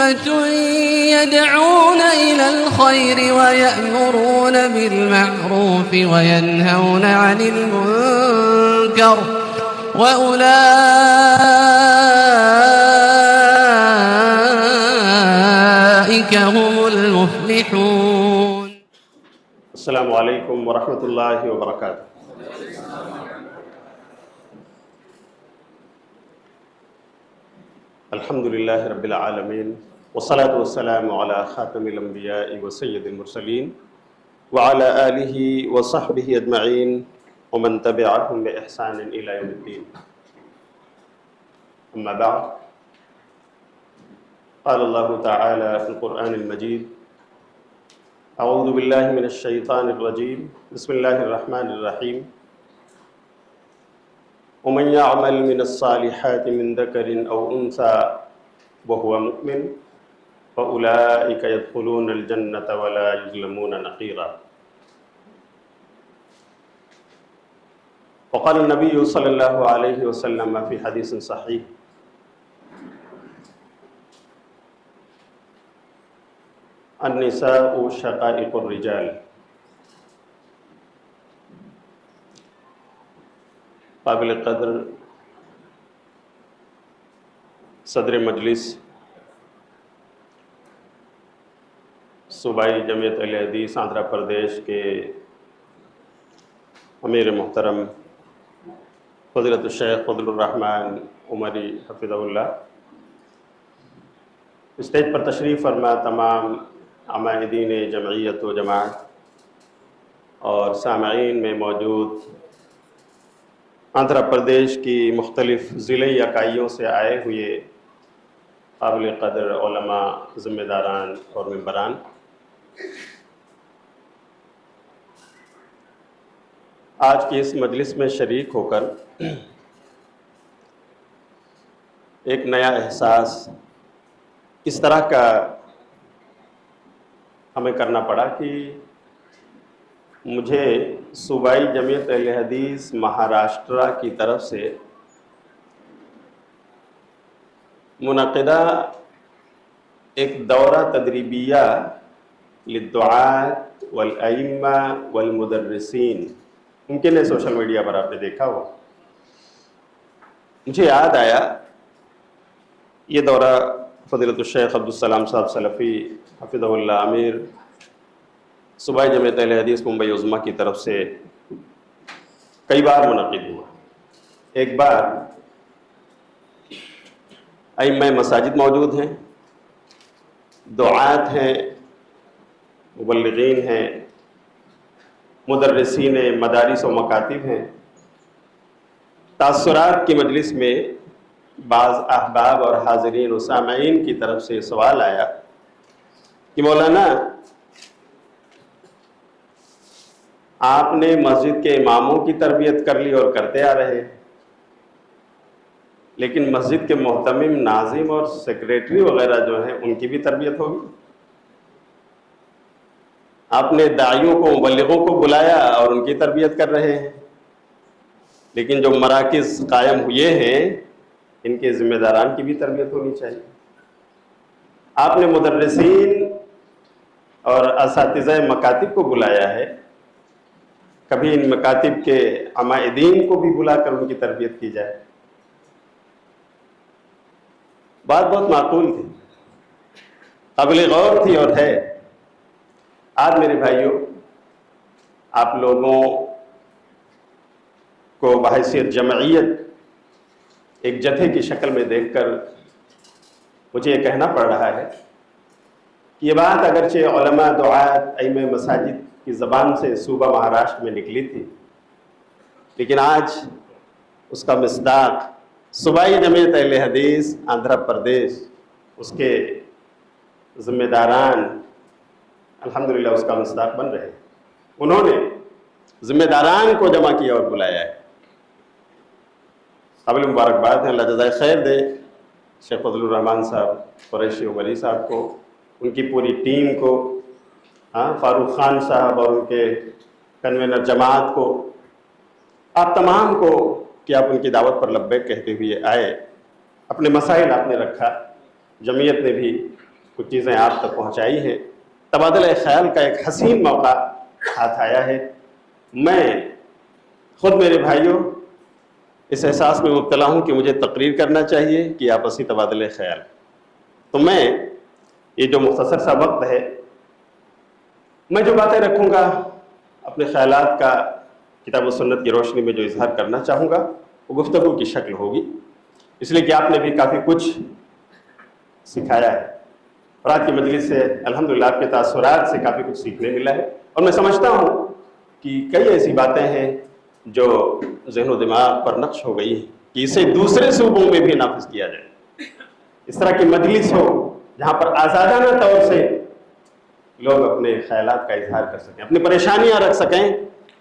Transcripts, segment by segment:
أمة يدعون إلى الخير ويأمرون بالمعروف وينهون عن المنكر وأولئك هم المفلحون. السلام علیکم ورحمۃ اللہ وبرکاتہ. الحمد للہ رب العالمین والصلاة والسلام علی خاتم الانبیاء وسید المرسلین وعلی آلہ وصحبہ اجمعین ومن تبعہم بإحسان الی یوم الدین. اما بعد، قال اللہ تعالی فی القرآن المجید: اعوذ باللہ من الشیطان الرجیم، بسم اللہ الرحمن الرحیم. ومن يعمل من الصالحات من ذكر أو أنثى وهو مؤمن فأولئك يدخلون الجنة ولا يظلمون نقيرا. وقال النبي صلى الله عليه وسلم في حديث صحيح: النساء شقائق الرجال. قابل قدر صدر مجلس صوبائی جمعیت اہل حدیث آندھرا پردیش کے امیر محترم فضیلت الشیخ فضل الرحمن عمری حفظہ اللہ، اسٹیج پر تشریف فرما تمام عمائدین جمعیت و جماعت اور سامعین میں موجود آندھرا پردیش کی مختلف ضلعی اکائیوں سے آئے ہوئے قابل قدر علماء، ذمہ داران اور ممبران، آج کی اس مجلس میں شریک ہو کر ایک نیا احساس اس طرح کا ہمیں کرنا پڑا کہ مجھے صوبائی جمعیت اہل حدیث مہاراشٹرا کی طرف سے منعقدہ ایک دورہ تدریبیہ للدعاة والائمہ والمدرسین، ممکن ہے سوشل میڈیا پر آپ نے دیکھا ہو، مجھے یاد آیا یہ دورہ فضیلت الشیخ عبدالسلام صاحب سلفی حفظہ اللہ امیر صوبائی جمعیت اہل حدیث ممبئی عظمیٰ کی طرف سے کئی بار منعقد ہوا. ایک بار ائمہ مساجد موجود ہیں، دعات ہیں، مبلغین ہیں، مدرسین مدارس و مکاتب ہیں. تاثرات کی مجلس میں بعض احباب اور حاضرین و سامعین کی طرف سے سوال آیا کہ مولانا، آپ نے مسجد کے اماموں کی تربیت کر لی اور کرتے آ رہے ہیں، لیکن مسجد کے محتمم، ناظم اور سیکریٹری وغیرہ جو ہیں ان کی بھی تربیت ہوگی. آپ نے داعیوں کو، مبلغوں کو بلایا اور ان کی تربیت کر رہے ہیں، لیکن جو مراکز قائم ہوئے ہیں ان کے ذمہ داران کی بھی تربیت ہونی چاہیے. آپ نے مدرسین اور اساتذہ مکاتب کو بلایا ہے، کبھی ان مکاتب کے عمائدین کو بھی بلا کر ان کی تربیت کی جائے. بات بہت معقول تھی، قابل غور تھی اور ہے. آج میرے بھائیوں، آپ لوگوں کو بحیثیت جمعیت ایک جتھے کی شکل میں دیکھ کر مجھے یہ کہنا پڑ رہا ہے کہ یہ بات اگرچہ علماء، دعات، ائمہ مساجد کی زبان سے صوبہ مہاراشٹر میں نکلی تھی، لیکن آج اس کا مصداق صوبائی جمعیت اہل حدیث آندھرا پردیش، اس کے ذمہ داران الحمدللہ اس کا مصداق بن رہے. انہوں نے ذمہ داران کو جمع کیا اور بلایا ہے. قابل مبارکباد ہے، اللہ جزائے خیر دے شیخ فضل الرحمن صاحب، قریشی عمری صاحب کو، ان کی پوری ٹیم کو، فاروق خان صاحب اور ان کے کنوینر جماعت کو، آپ تمام کو کہ آپ ان کی دعوت پر لبیک کہتے ہوئے آئے. اپنے مسائل آپ نے رکھا، جمعیت نے بھی کچھ چیزیں آپ تک پہنچائی ہیں. تبادلہ خیال کا ایک حسین موقع ہاتھ آیا ہے. میں خود میرے بھائیوں اس احساس میں مبتلا ہوں کہ مجھے تقریر کرنا چاہیے کہ آپسی تبادلہ خیال. تو میں یہ جو مختصر سا وقت ہے، میں جو باتیں رکھوں گا اپنے خیالات کا کتاب و سنت کی روشنی میں جو اظہار کرنا چاہوں گا وہ گفتگو کی شکل ہوگی، اس لیے کہ آپ نے بھی کافی کچھ سکھایا ہے اور آج کی مجلس سے الحمدللہ آپ کے تاثرات سے کافی کچھ سیکھنے ملا ہے. اور میں سمجھتا ہوں کہ کئی ایسی باتیں ہیں جو ذہن و دماغ پر نقش ہو گئی ہیں کہ اسے دوسرے صوبوں میں بھی نافذ کیا جائے. اس طرح کی مجلس ہو جہاں پر آزادانہ طور سے لوگ اپنے خیالات کا اظہار کر سکیں، اپنی پریشانیاں رکھ سکیں،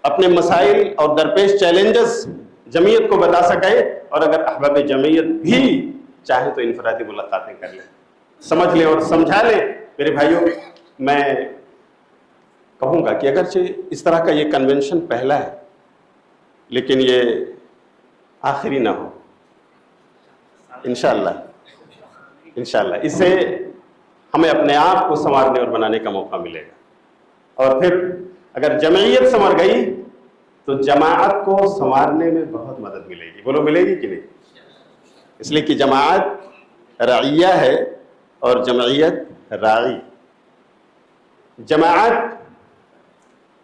اپنے مسائل اور درپیش چیلنجز جمعیت کو بتا سکیں، اور اگر احباب جمعیت بھی چاہیں تو انفرادی ملاقاتیں کر لیں، سمجھ لیں اور سمجھا لیں. میرے بھائیوں، میں کہوں گا کہ اگرچہ اس طرح کا یہ کنونشن پہلا ہے لیکن یہ آخری نہ ہو. انشاءاللہ اس سے ہمیں اپنے آپ کو سنوارنے اور بنانے کا موقع ملے گا، اور پھر اگر جمعیت سنور گئی تو جماعت کو سنوارنے میں بہت مدد ملے گی. بولو ملے گی کہ نہیں؟ اس لیے کہ جماعت رعیہ ہے اور جمعیت راعی. جماعت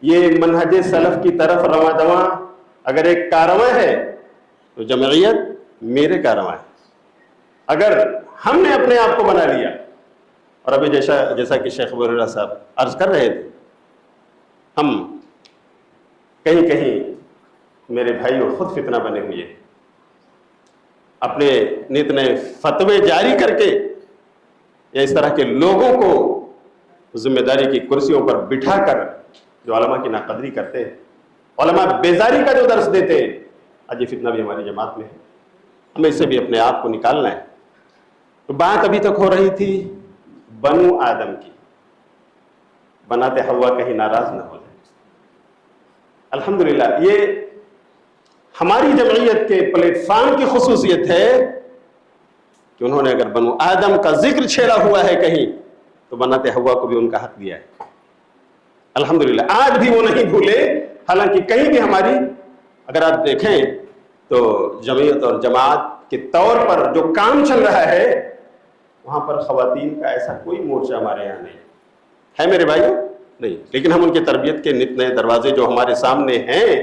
یہ منہج سلف کی طرف رواں دواں اگر ایک کارواں ہے تو جمعیت میرے کارواں ہے. اگر ہم نے اپنے آپ کو بنا لیا، اور ابھی جیسا کہ شیخ ابو ہریرہ صاحب عرض کر رہے تھے، ہم کہیں کہیں میرے بھائیوں خود فتنہ بنے ہوئے ہیں، اپنے نت نئے فتوے جاری کر کے یا اس طرح کے لوگوں کو ذمہ داری کی کرسیوں پر بٹھا کر جو علماء کی ناقدری کرتے ہیں، علماء بیزاری کا جو درس دیتے ہیں، آج یہ فتنہ بھی ہماری جماعت میں ہے. ہمیں اس سے بھی اپنے آپ کو نکالنا ہے. تو بات ابھی تک ہو رہی تھی بنو آدم کی، بنات حوا کہیں ناراض نہ ہو جائے. الحمدللہ یہ ہماری جمعیت کے پلیٹ فارم کی خصوصیت ہے کہ انہوں نے اگر بنو آدم کا ذکر چھیڑا ہوا ہے کہیں تو بنات حوا کو بھی ان کا حق دیا ہے. الحمدللہ آج بھی وہ نہیں بھولے. حالانکہ کہیں بھی ہماری اگر آپ دیکھیں تو جمعیت اور جماعت کے طور پر جو کام چل رہا ہے وہاں پر خواتین کا ایسا کوئی مورچہ ہمارے یہاں نہیں ہے میرے بھائیوں، نہیں. لیکن ہم ان کی تربیت کے نت نئے دروازے جو ہمارے سامنے ہیں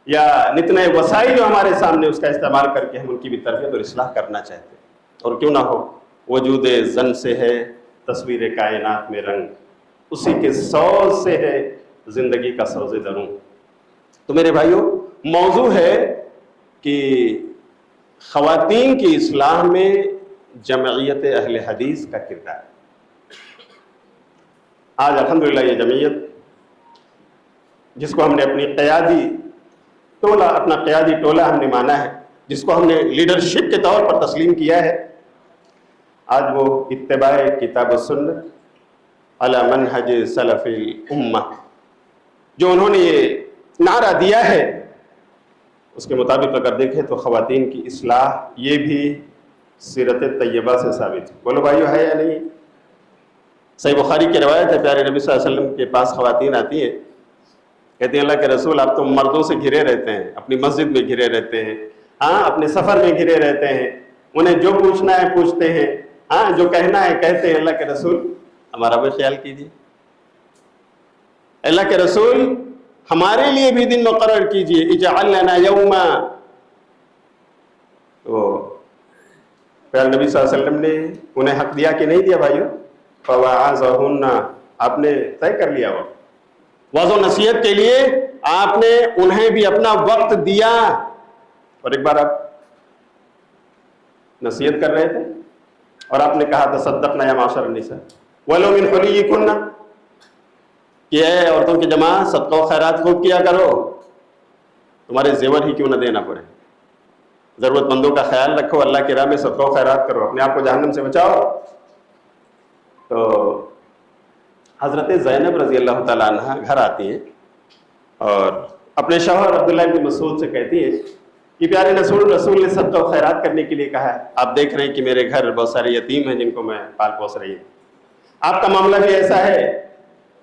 یا نت نئے وسائل جو ہمارے سامنے، اس کا استعمال کر کے ہم ان کی بھی تربیت اور اصلاح کرنا چاہتے ہیں. اور کیوں نہ ہو، وجود زن سے ہے تصویر کائنات میں رنگ، اسی کے سوز سے ہے زندگی کا سوز دروں. تو میرے بھائیوں، موضوع ہے کہ خواتین کی اصلاح میں جمعیت اہل حدیث کا کردار. آج الحمدللہ یہ جمعیت جس کو ہم نے اپنی قیادی ٹولہ، اپنا قیادی ٹولہ ہم نے مانا ہے، جس کو ہم نے لیڈرشپ کے طور پر تسلیم کیا ہے، آج وہ اتباع کتاب و سنت علی منہج سلف الامہ جو انہوں نے یہ نعرہ دیا ہے، اس کے مطابق اگر دیکھیں تو خواتین کی اصلاح یہ بھی سیرت طیبہ سے ثابت ہے. بولو بھائیو، ہے یا نہیں؟ صحیح بخاری کی روایت ہے، پیارے نبی صلی اللہ علیہ وسلم کے پاس خواتین آتی ہیں، کہتے ہیں اللہ کے رسول آپ تو مردوں سے گھرے رہتے ہیں، اپنی مسجد میں گھرے رہتے ہیں، ہاں اپنے سفر میں گھرے رہتے ہیں، انہیں جو پوچھنا ہے پوچھتے ہیں، ہاں جو کہنا ہے کہتے ہیں. اللہ کے رسول ہمارا بھی خیال کیجیے، اللہ کے رسول ہمارے لیے بھی دن مقرر کیجیے، اجعل لنا یوما. تو پیارے نبی صلی اللہ علیہ وسلم نے انہیں حق دیا کہ نہیں دیا بھائیو؟ فواعظہن، آپ نے طے کر لیا، وہ وعظ و نصیحت کے لیے آپ نے انہیں بھی اپنا وقت دیا. اور ایک بار آپ نصیحت کر رہے تھے اور آپ نے کہا تصدقنا یا معاشر النساء ولو من حلیکن، کہ اے عورتوں کی جماعت صدقہ و خیرات خوب کیا کرو، تمہارے زیور ہی کیوں نہ دینا پڑے. ضرورت مندوں کا خیال رکھو، اللہ کی راہ میں صدقہ و خیرات کرو، اپنے آپ کو جہنم سے بچاؤ. تو حضرت زینب رضی اللہ تعالیٰ عنہ گھر آتی ہیں اور اپنے شوہر عبداللہ بن مسعود سے کہتی ہیں کہ پیارے رسول نے صدقہ و خیرات کرنے کے لیے کہا ہے، آپ دیکھ رہے ہیں کہ میرے گھر بہت سارے یتیم ہیں جن کو میں پال پوس رہی ہوں، آپ کا معاملہ بھی ایسا ہے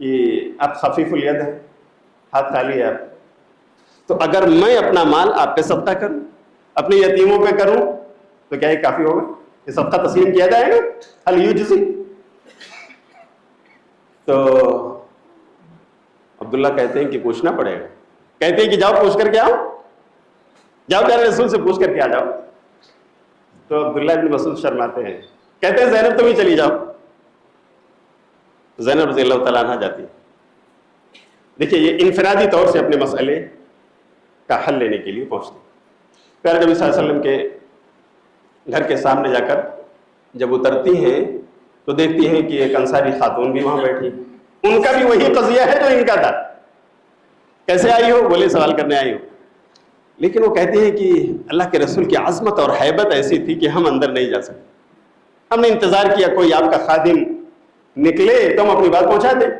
کہ آپ خفیف الید ہیں، ہاتھ خالی ہے آپ، تو اگر میں اپنا مال آپ پہ صدقہ کروں، اپنے یتیموں پہ کروں، تو کیا یہ کافی ہوگا؟ یہ صدقہ تسلیم کیا جائے گا؟ هل یجزی؟ تو عبداللہ کہتے ہیں کہ پوچھنا پڑے گا، کہتے ہیں کہ جاؤ پوچھ کر کے آؤ، جاؤ پیارے رسول سے پوچھ کر کے آ جاؤ۔ تو عبداللہ بن مسعود شرماتے ہیں، کہتے ہیں زینب تم ہی چلی جاؤ۔ زینب رضی اللہ تعالیٰ عنہ جاتی ہے۔ دیکھیے یہ انفرادی طور سے اپنے مسئلے کا حل لینے کے لیے پہنچتے ہیں۔ پیارے نبی صلی اللہ علیہ وسلم کے گھر کے سامنے جا کر جب اترتی ہیں تو دیکھتی ہیں کہ ایک انصاری خاتون بھی وہاں بیٹھی، ان کا بھی وہی قضیہ ہے جو ان کا تھا۔ کیسے آئی ہو؟ بولے سوال کرنے آئی ہو، لیکن وہ کہتی ہیں کہ اللہ کے رسول کی عظمت اور ہیبت ایسی تھی کہ ہم اندر نہیں جا سکتے، ہم نے انتظار کیا کوئی آپ کا خادم نکلے تو ہم اپنی بات پہنچا دیں۔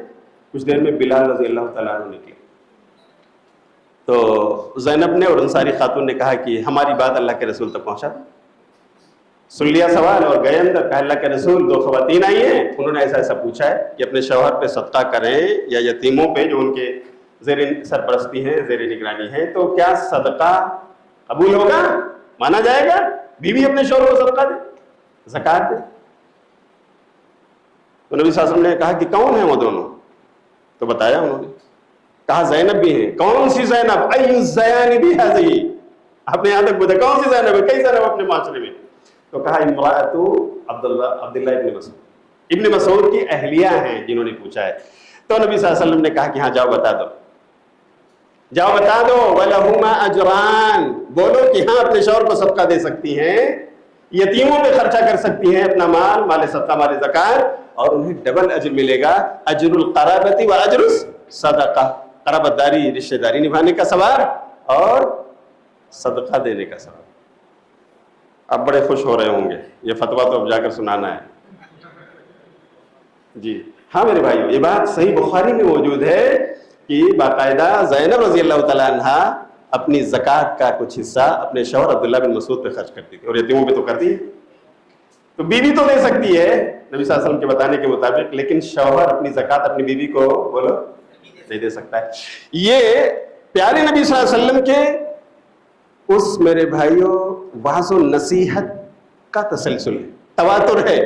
کچھ دیر میں بلال رضی اللہ تعالیٰ عنہ نکلے، تو زینب نے اور انصاری خاتون نے کہا کہ ہماری بات اللہ کے رسول تک پہنچا دیں۔ سن لیا سوال اور گئے اندر، کہا اللہ کے رسول دو خواتین آئی ہیں، انہوں نے ایسا ایسا پوچھا ہے کہ اپنے شوہر پہ صدقہ کریں یا یتیموں پہ جو ان کے زیر سرپرستی ہیں، زیر نگرانی ہے، تو کیا صدقہ قبول ہوگا، مانا جائے گا؟ بیوی اپنے شوہر کو صدقہ دے، زکوٰۃ دے؟ تو نبی صلی اللہ علیہ وسلم نے کہا کہ کون ہیں وہ دونوں؟ تو بتایا انہوں نے، کہا زینب بھی ہیں۔ کون سی زینب؟ ای الزیان بھی ہذی، آپ نے یہاں تک پوچھا کون سی زینب ہے؟ کئی زینب اپنے معاشرے میں؟ تو کہا امرأۃ عبداللہ ابن مسعود، ابن مسعود کی اہلیہ ہیں جنہوں نے پوچھا ہے۔ تو نبی صلی اللہ علیہ وسلم نے کہا کہ ہاں جاؤ بتا دو، جاؤ بتا دو، وَلَهُمَا أَجْرَانِ، بولو کہ ہاں اپنے شوہر کو صدقہ دے سکتی ہیں، یتیموں پہ خرچہ کر سکتی ہیں اپنا مال، مال صدقہ، مال زکوٰۃ، اور انہیں ڈبل اجر ملے گا، اجر القرابتی و اجر الصدقہ، قرابت داری، رشتہ داری نبھانے کا ثواب اور صدقہ دینے کا ثواب۔ اب بڑے خوش ہو رہے ہوں گے، یہ فتویٰ تو اب جا کر سنانا ہے۔ جی ہاں میرے بھائیو، یہ بات صحیح بخاری میں موجود ہے کہ باقاعدہ زینب رضی اللہ تعالیٰ عنہ اپنی زکوٰۃ کا کچھ حصہ اپنے شوہر عبداللہ بن مسعود پہ خرچ کرتی تھی، اور یتیموں پہ تو کرتی ہے۔ تو بیوی تو دے سکتی ہے نبی صلی اللہ علیہ وسلم کے بتانے کے مطابق، لیکن شوہر اپنی زکوٰۃ اپنی بیوی کو بولو نہیں دے سکتا ہے۔ یہ پیارے نبی صلی اللہ علیہ وسلم کے اس میرے بھائیوں وعظ و نصیحت کا تسلسل ہے، تواتر ہے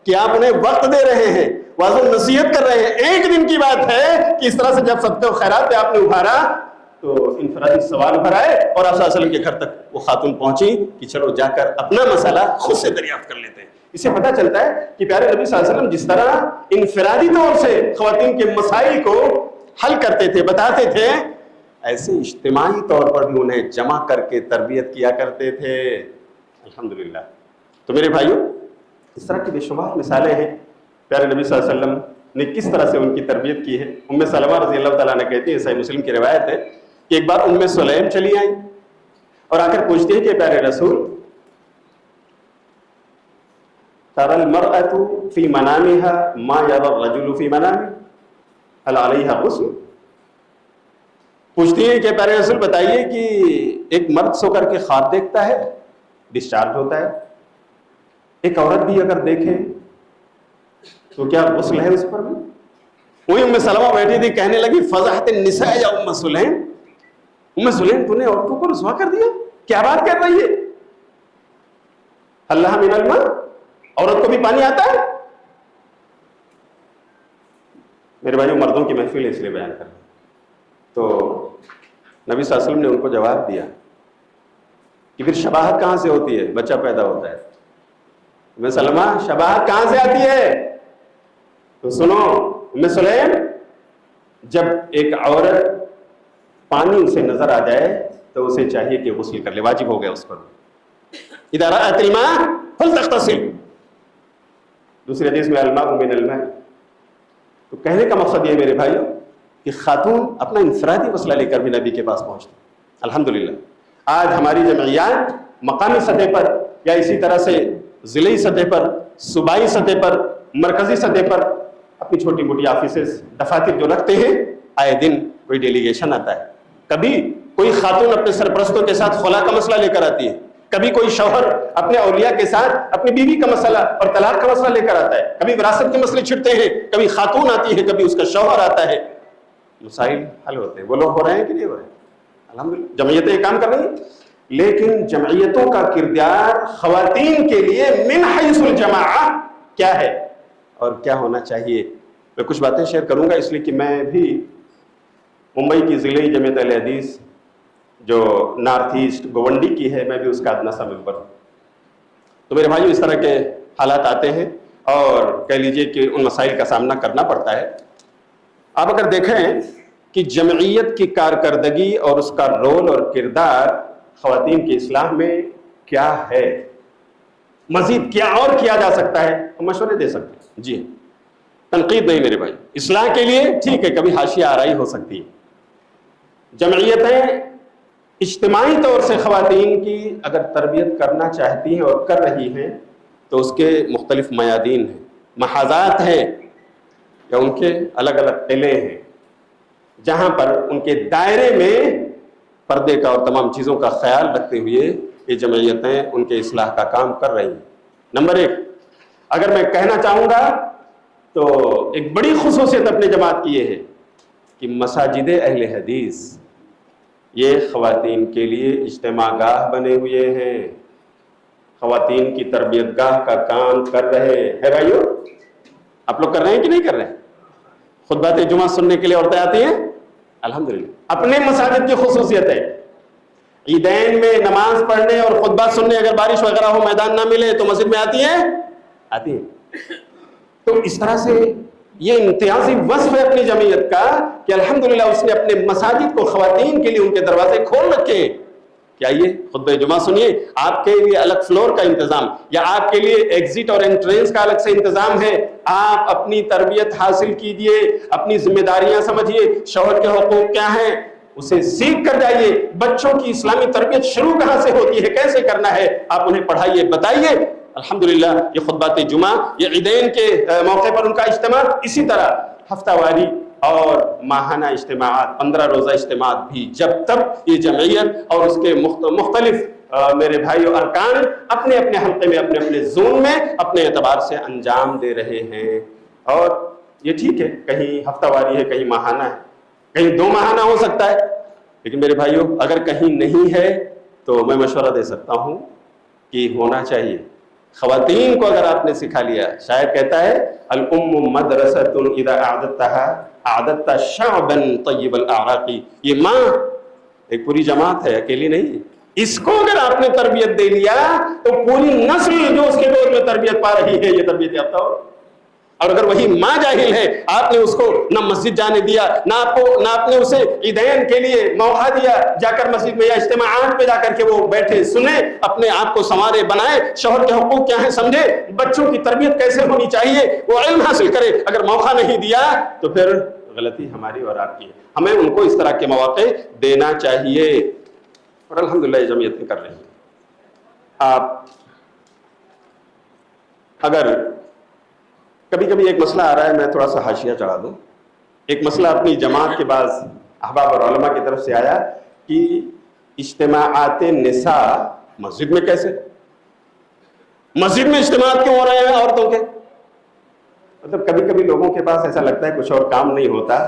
کہ آپ انہیں وقت دے رہے ہیں، وعظ و نصیحت کر رہے ہیں۔ ایک دن کی بات ہے کہ اس طرح سے جب صدقہ و خیرات پہ آپ نے ابھارا تو انفرادی سوال بھرائے اور آپ صلی اللہ علیہ وسلم کے گھر تک وہ خاتون پہنچی کہ چلو جا کر اپنا مسئلہ خود سے دریافت کر لیتے ہیں۔ اس سے پتہ چلتا ہے کہ پیارے نبی صلی اللہ علیہ وسلم جس طرح انفرادی طور سے خواتین کے مسائل کو حل کرتے تھے، بتاتے تھے، ایسے اجتماعی طور پر بھی انہیں جمع کر کے تربیت کیا کرتے تھے۔ الحمدللہ۔ تو میرے بھائیوں اس طرح کی بے شمار مثالیں ہیں پیارے نبی صلی اللہ علیہ وسلم نے کس طرح سے ان کی تربیت کی ہے۔ ام سلمہ رضی اللہ تعالیٰ عنہ کہتی ہیں، صحیح مسلم کی روایت ہے کہ ایک بار ام سلیم چلی آئیں اور آ کر پوچھتی ہے کہ پیارے رسول تری المرأة فی منامها ما یری الرجل فی منامه هل علیہا غسل؟ پوچھتی ہیں کہ پیارے رسول بتائیے کہ ایک مرد سو کر کے خواب دیکھتا ہے، ڈسچارج ہوتا ہے، ایک عورت بھی اگر دیکھے تو کیا غسل ہے اس پر بھی؟ وہی ام سلمہ بیٹھی تھی، کہنے لگی فضحت النساء یا ام سلیم، ام سلیم تو نے عورتوں کو رسوا کر دیا، کیا بات کر رہی ہے؟ اللہ من الماء، عورت کو بھی پانی آتا ہے؟ میرے بھائیوں مردوں کی محفل اس لیے بیان کر رہا ہوں۔ تو نبی صلی اللہ علیہ وسلم نے ان کو جواب دیا کہ پھر شباہت کہاں سے ہوتی ہے؟ بچہ پیدا ہوتا ہے۔ ام سلمہ شباہت کہاں سے آتی ہے؟ تو سنو ام سلیم، جب ایک عورت پانی اسے نظر آ جائے تو اسے چاہیے کہ غسل کر لے، واجب ہو گیا اس پر۔ اذا رأت الماء فلتغتسل، دوسری حدیث میں الماء من الماء۔ تو کہنے کا مقصد یہ میرے بھائیوں کہ خاتون اپنا انفرادی مسئلہ لے کر بھی نبی کے پاس پہنچتی۔ الحمدللہ آج ہماری جمعیات مقامی سطح پر یا اسی طرح سے ضلعی سطح پر، صوبائی سطح پر، مرکزی سطح پر اپنی چھوٹی موٹی آفیسز، دفاتر جو رکھتے ہیں، آئے دن کوئی ڈیلیگیشن آتا ہے، کبھی کوئی خاتون اپنے سرپرستوں کے ساتھ خلا کا مسئلہ لے کر آتی ہے، کبھی کوئی شوہر اپنے اولیاء کے ساتھ اپنی بیوی کا مسئلہ اور طلاق کا مسئلہ لے کر آتا ہے، کبھی وراثت کے مسئلے چھڑتے ہیں، کبھی خاتون آتی ہے، کبھی اس کا شوہر آتا ہے، مسائل حل ہوتے ہیں۔ وہ لوگ ہو رہے ہیں کہ نہیں ہو رہے ہیں؟ الحمدللہ جمعیتیں یہ کام کر رہی ہیں، لیکن جمعیتوں کا کردار خواتین کے لیے من حیث الجماعہ کیا ہے اور کیا ہونا چاہیے؟ میں کچھ باتیں شیئر کروں گا، اس لیے کہ میں بھی ممبئی کی ضلعی جمعیت اہل حدیث جو نارتھ ایسٹ گوونڈی کی ہے، میں بھی اس کا ادنا سا ممبر ہوں۔ تو میرے بھائیو، اس طرح کے حالات آتے ہیں اور کہہ لیجئے کہ ان مسائل کا سامنا کرنا پڑتا ہے۔ آپ اگر دیکھیں کہ جمعیت کی کارکردگی اور اس کا رول اور کردار خواتین کی اصلاح میں کیا ہے، مزید کیا اور کیا جا سکتا ہے، ہم مشورے دے سکتے ہیں۔ جی تنقید نہیں میرے بھائی، اصلاح کے لیے ٹھیک ہے، کبھی حاشیہ آرائی ہو سکتی ہے۔ جمعیتیں اجتماعی طور سے خواتین کی اگر تربیت کرنا چاہتی ہیں اور کر رہی ہیں تو اس کے مختلف میادین ہیں، محاذات ہیں، یا ان کے الگ الگ قلعے ہیں جہاں پر ان کے دائرے میں پردے کا اور تمام چیزوں کا خیال رکھتے ہوئے یہ جمعیتیں ان کے اصلاح کا کام کر رہی ہیں۔ نمبر ایک، اگر میں کہنا چاہوں گا تو ایک بڑی خصوصیت اپنے جماعت کی یہ ہے کہ مساجد اہل حدیث یہ خواتین کے لیے اجتماع گاہ بنے ہوئے ہیں، خواتین کی تربیت گاہ کا کام کر رہے ہیں۔ بھائیو، آپ لوگ کر رہے ہیں کہ نہیں کر رہے ہیں؟ خطبات جمعہ سننے کے لیے عورتیں آتی ہیں؟ الحمدللہ اپنے مساجد کی خصوصیت ہے، عیدین میں نماز پڑھنے اور خطبہ سننے، اگر بارش وغیرہ ہو میدان نہ ملے تو مسجد میں آتی ہیں، آتی ہیں۔ تو اس طرح سے یہ امتیازی وصف ہے اپنی جمعیت کا کہ الحمدللہ اس نے اپنے مساجد کو خواتین کے لیے ان کے دروازے کھول رکھے ہیں کہ آئیے خطبہ جمعہ سنیے، آپ کے لیے الگ فلور کا انتظام یا آپ کے لیے ایگزٹ اور انٹرنس کا الگ سے انتظام ہے، آپ اپنی تربیت حاصل کیجئے، اپنی ذمہ داریاں سمجھیے، شوہر کے حقوق کیا ہیں اسے سیکھ کر جائیے، بچوں کی اسلامی تربیت شروع کہاں سے ہوتی ہے، کیسے کرنا ہے، آپ انہیں پڑھائیے، بتائیے۔ الحمدللہ یہ خطبات جمعہ، یہ عیدین کے موقع پر ان کا اجتماع، اسی طرح ہفتہ واری اور ماہانہ اجتماعات، 15 روزہ اجتماعات بھی، جب تک یہ جمعیت اور اس کے مختلف میرے بھائیو ارکان اپنے اپنے حلقے میں، اپنے اپنے زون میں اپنے اعتبار سے انجام دے رہے ہیں۔ اور یہ ٹھیک ہے، کہیں ہفتہ واری ہے، کہیں ماہانہ ہے، کہیں 2 ماہانہ ہو سکتا ہے، لیکن میرے بھائیو اگر کہیں نہیں ہے تو میں مشورہ دے سکتا ہوں کہ ہونا چاہیے۔ خواتین کو اگر آپ نے سکھا لیا، شاعر کہتا ہے الام مدرسۃ اذا اعددتها اعددت شعبا طیب الاعراق، یہ ماں ایک پوری جماعت ہے، اکیلی نہیں ہے، اس کو اگر آپ نے تربیت دے لیا تو پوری نسل جو اس کے دور میں تربیت پا رہی ہے یہ تربیت یافتہ ہو۔ اور اگر وہی ماں جاہل ہے، آپ نے اس کو نہ مسجد جانے دیا، نہ آپ نے اسے عیدین کے لیے موقع دیا جا کر مسجد میں یا اجتماعات پہ جا کر کے وہ بیٹھے سنے، اپنے آپ کو سنوارے بنائے، شوہر کے حقوق کیا ہیں سمجھے، بچوں کی تربیت کیسے ہونی چاہیے وہ علم حاصل کرے، اگر موقع نہیں دیا تو پھر غلطی ہماری اور آپ کی ہے۔ ہمیں ان کو اس طرح کے مواقع دینا چاہیے، اور الحمدللہ یہ جمعیتیں کر رہی ہیں۔ آپ اگر کبھی کبھی ایک مسئلہ آ رہا ہے، میں تھوڑا سا حاشیہ چڑھا دوں، ایک مسئلہ اپنی جماعت کے بعض احباب اور علماء کی طرف سے آیا کہ اجتماعات نساء مسجد میں کیسے، مسجد میں اجتماعات کیوں ہو رہے ہیں عورتوں کے؟ مطلب کبھی کبھی لوگوں کے پاس ایسا لگتا ہے کچھ اور کام نہیں ہوتا،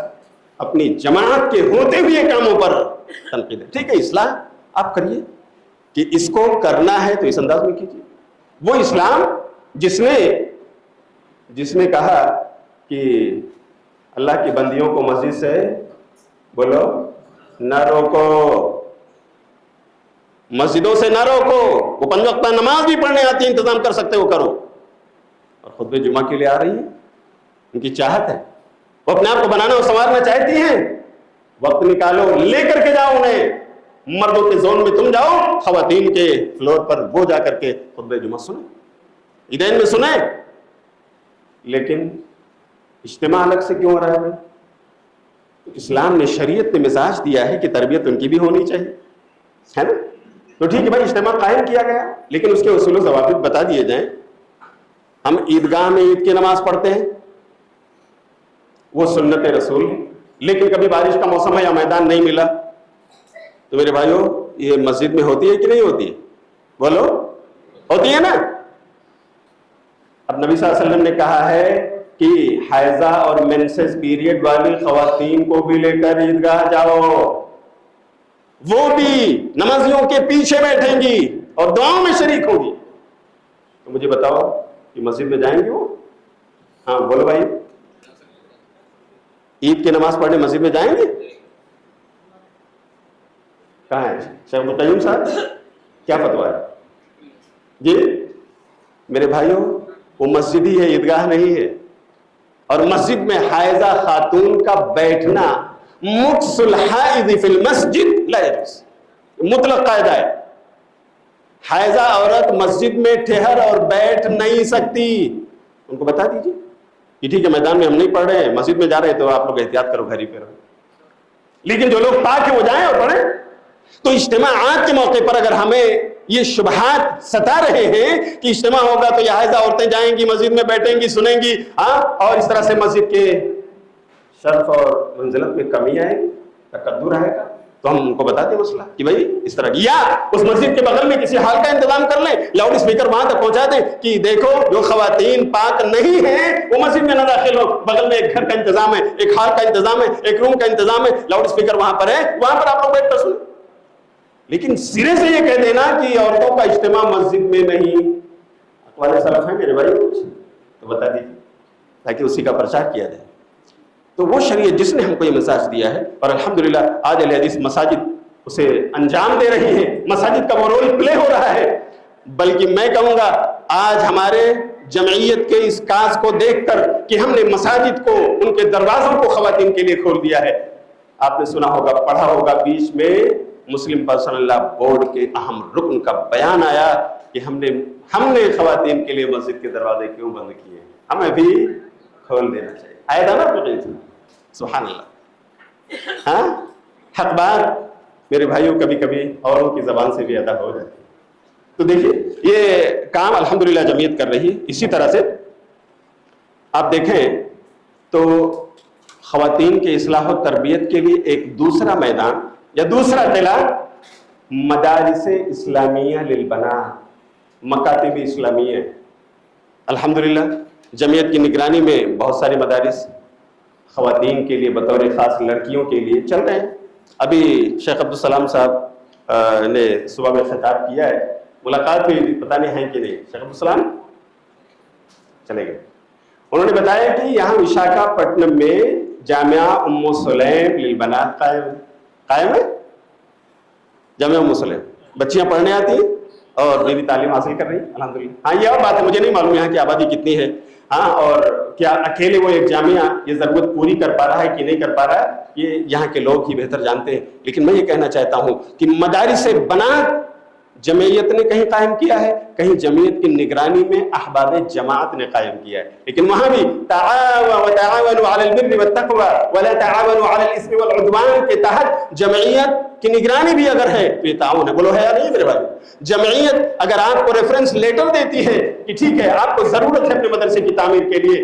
اپنی جماعت کے ہوتے ہوئے کاموں پر تنقید ہے۔ ٹھیک ہے، اصلاح آپ کریے کہ اس کو کرنا ہے تو اس انداز میں کیجیے۔ وہ اسلام جس نے کہا کہ اللہ کی بندیوں کو مسجد سے بولو نہ روکو، مسجدوں سے نہ روکو، وہ 5 وقتہ نماز بھی پڑھنے آتی ہے، انتظام کر سکتے ہو کرو، اور خطبہ جمعہ کے لیے آ رہی ہیں، ان کی چاہت ہے، وہ اپنے آپ کو بنانا اور سنوارنا چاہتی ہیں، وقت نکالو، لے کر کے جاؤ انہیں، مردوں کے زون میں تم جاؤ، خواتین کے فلور پر وہ جا کر کے خطبہ جمعہ سنیں، عیدین میں سنیں۔ لیکن اجتماع الگ سے کیوں ہو رہا ہے؟ اسلام نے، شریعت نے مزاج دیا ہے کہ تربیت ان کی بھی ہونی چاہیے، ہے نا؟ تو ٹھیک ہے بھائی، اجتماع قائم کیا گیا، لیکن اس کے اصول و ضوابط بتا دیے جائیں۔ ہم عیدگاہ میں عید کی نماز پڑھتے ہیں، وہ سنت رسول ہے، لیکن کبھی بارش کا موسم ہے یا میدان نہیں ملا تو میرے بھائیوں یہ مسجد میں ہوتی ہے کہ نہیں ہوتی ہے؟ بولو ہوتی ہے نا. اب نبی صلی اللہ علیہ وسلم نے کہا ہے کہ حیضہ اور مینسس پیریڈ والی خواتین کو بھی لے کر عیدگاہ جاؤ، وہ بھی نمازیوں کے پیچھے بیٹھیں گی اور دعاؤں میں شریک ہوں گی. تو مجھے بتاؤ کہ مسجد میں جائیں گے وہ؟ ہاں بولو بھائی، عید کی نماز پڑھنے مسجد میں جائیں گے؟ کہاں ہے شیخ القیوم صاحب؟ کیا فتویٰ ہے جی؟ میرے بھائیوں، وہ مسجد ہی ہے، عیدگاہ نہیں ہے. اور مسجد میں حائضہ خاتون کا بیٹھنا مکث الحائض فی المسجد لا یجوز، مطلق قاعدہ ہے. حائضہ عورت مسجد میں ٹھہر اور بیٹھ نہیں سکتی. ان کو بتا دیجیے کہ ٹھیک ہے میدان میں ہم نہیں پڑھ رہے ہیں، مسجد میں جا رہے ہیں تو آپ لوگ احتیاط کرو، گھر ہی پہ رہو. لیکن جو لوگ پاک ہیں وہ جائیں اور پڑھیں. تو اجتماعات کے موقع پر اگر ہمیں یہ شبہات ستا رہے ہیں کہ اجتماع ہوگا تو یہ حائضہ عورتیں جائیں گی، مسجد میں بیٹھیں گی، سنیں گی، اور اس طرح سے مسجد کے شرف اور منزلت میں کمی آئے گی، تکدر آئے گا، تو ہم ان کو بتا دیں مسئلہ کہ بھائی اس طرح کی، یا اس مسجد کے بغل میں کسی ہال کا انتظام کر لیں، لاؤڈ اسپیکر وہاں تک پہنچا دیں کہ دیکھو جو خواتین پاک نہیں ہیں وہ مسجد میں نہ داخل ہو، بغل میں ایک گھر کا انتظام ہے، ایک ہال کا انتظام ہے، ایک روم کا انتظام ہے، لاؤڈ اسپیکر وہاں پر ہے، وہاں پر آپ لوگ بیٹھ کر سنیں. لیکن سرے سے یہ کہہ دینا کہ عورتوں کا اجتماع مسجد میں نہیں، اقوال سلف ہیں میرے بھائی کچھ تو بتا دیجیے تاکہ اسی کا پرچار کیا جائے. تو وہ شریعت جس نے ہم کو یہ مساج دیا ہے، اور الحمدللہ آج اہل حدیث مساجد اسے انجام دے رہی ہیں، مساجد کا وہ رول پلے ہو رہا ہے. بلکہ میں کہوں گا آج ہمارے جمعیت کے اس کاز کو دیکھ کر کہ ہم نے مساجد کو، ان کے دروازوں کو خواتین کے لیے کھول دیا ہے. آپ نے سنا ہوگا، پڑھا ہوگا، بیچ میں مسلم پرسنل لا بورڈ کے اہم رکن کا بیان آیا کہ ہم نے خواتین کے لیے مسجد کے دروازے کیوں بند کیے، ہمیں بھی کھول دینا چاہیے. آیا تھا نا سبحان اللہ. ہاں حق بات میرے بھائیوں کبھی کبھی اوروں کی زبان سے بھی ادا ہو جاتی ہے. تو دیکھیے یہ کام الحمدللہ جمعیت کر رہی ہے. اسی طرح سے آپ دیکھیں تو خواتین کے اصلاح و تربیت کے لیے ایک دوسرا میدان یا دوسرا قلعہ مدارس اسلامیہ للبنات، مکاتب اسلامیہ. الحمدللہ جمعیت کی نگرانی میں بہت سارے مدارس خواتین کے لیے بطور خاص لڑکیوں کے لیے چل رہے ہیں. ابھی شیخ عبدالسلام صاحب نے صبح میں خطاب کیا ہے، ملاقات بھی پتہ نہیں ہے کہ نہیں. شیخ عبدالسلام چلے گئے. انہوں نے بتایا کہ یہاں وشاکھاپٹنم میں جامعہ ام سلیم للبنات قائم ہے. جامعہ ام سلیم بچیاں پڑھنے آتی ہیں اور یہ بھی تعلیم حاصل کر رہی ہیں الحمدللہ. ہاں یہ اور بات ہے، مجھے نہیں معلوم یہاں کی آبادی کتنی ہے، ہاں اور کیا اکیلے وہ ایک جامعہ یہ ضرورت پوری کر پا رہا ہے کہ نہیں کر پا رہا ہے، یہ یہاں کے لوگ ہی بہتر جانتے ہیں. لیکن میں یہ کہنا چاہتا ہوں کہ مدارس بنات جمعیت نے کہیں قائم کیا ہے، کہیں جمعیت کی نگرانی میں احباب جماعت نے قائم کیا ہے. لیکن وہاں بھی تعاونوا علی البر والتقوی ولا تعاونوا علی الاثم والعدوان کے تحت جمعیت کی نگرانی بھی اگر ہے تو یہ تعاون ہے. بولو ہے یا نہیں میرے بھائی؟ جمعیت اگر آپ کو ریفرنس لیٹر دیتی ہے کہ ٹھیک ہے آپ کو ضرورت ہے اپنے مدرسے کی تعمیر کے لیے،